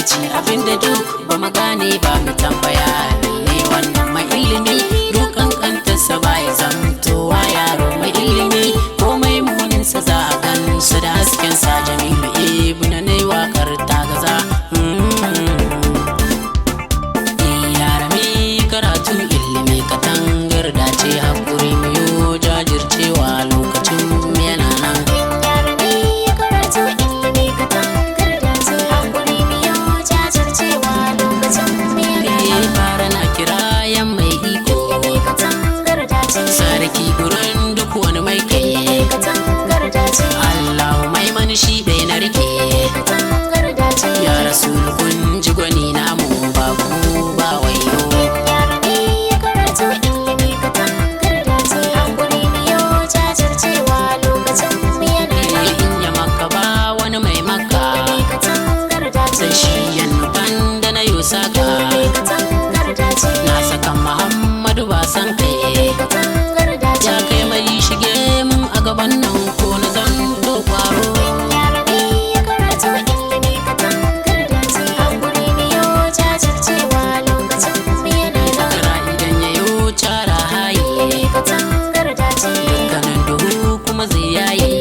jahilci abinda duk ba mu gane ba mu tambaya ne wannan mai ilimi dukan kantarsa ba ya zamtowa yaro mai ilimi komai muninsa za a gansu da hasken sa Jamilu ibn ne wakar ta gaza yarami karatu ilimi katangar dace hakuri mu jajircewa lokacin yana nan sarki gurin duk wani mai kai Allahu mai mani shi bai na rike ya rasul kun ji gwani namu ba ku ba wayo in ya maka ba wani mai maka sai shi yannuban da na yi saka na sakan Muhammadu ba san kai ya kai mai shige mun a gaban nan ko na zan do kwaro kara idan ya yo cara haye dukkanin duhu kuma zai yaye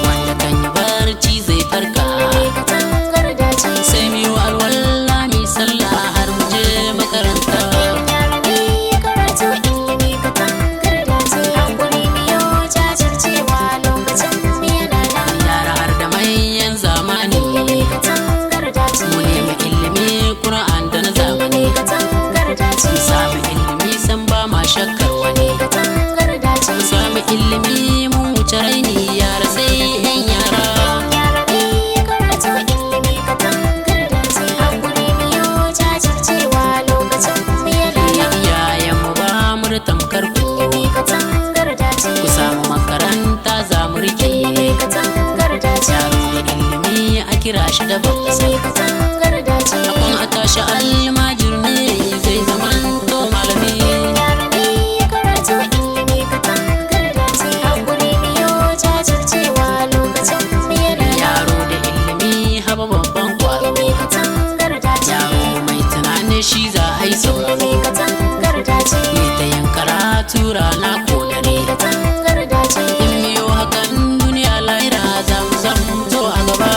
wanda kan yi barci zai farka sai miyo alwala mi sallah har mu je makaranta yara har da manyan zamani mu nemi ilimi Qur'an da na zamani mu samu ilimi san ba ma shakkar wani mu samu ilimi mun wuce raini yara sai yan yara iyayen mu ba mu da tamkar ku ku samu makaranta za mu rike yaro da ilimi a kira shi da akon a tashi almajir ne zai zama to malami yaro da ilimi haba babban kwaro yaro mai tunanin shi za a yi sauraro mai ta yin karatu rana ko dare in miyo hakan duniya lahira za mu zamto a gaba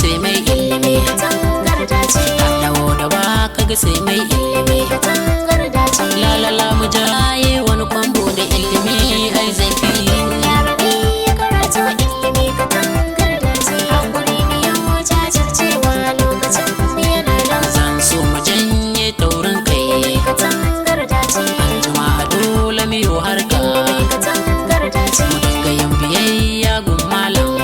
sai mai ilimi dawo da ba kaga sai mai ilimi lalala mu jaye wani kwambo da ilimi ai zai fi zan so mu janye taurin kai an juma dole miyo harka mu dinga yin biyayya gun malam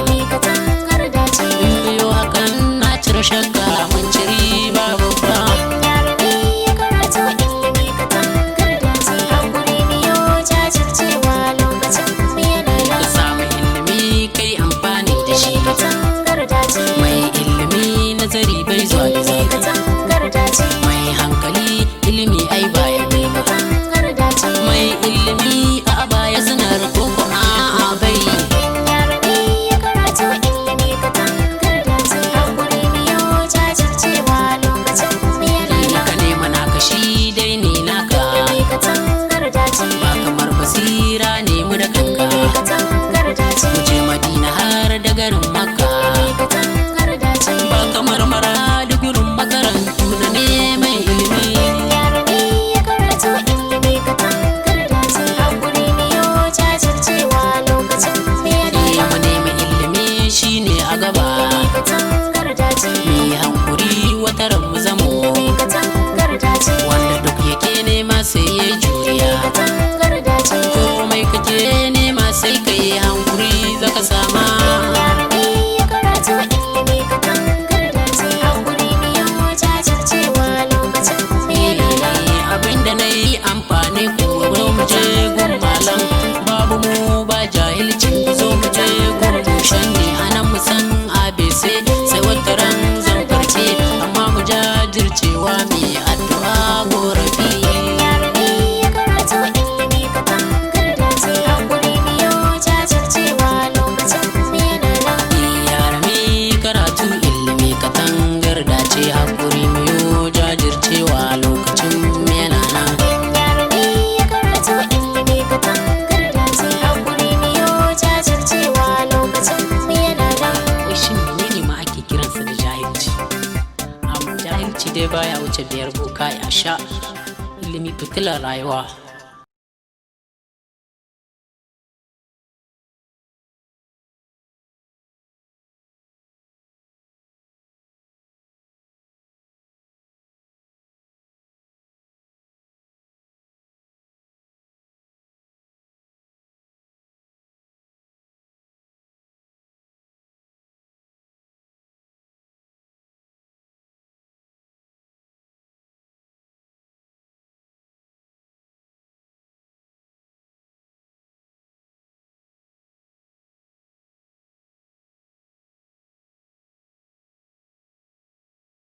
cire shakka mun ci riba babba wuce biyar boka ya sha ilimi fitilar rayuwa.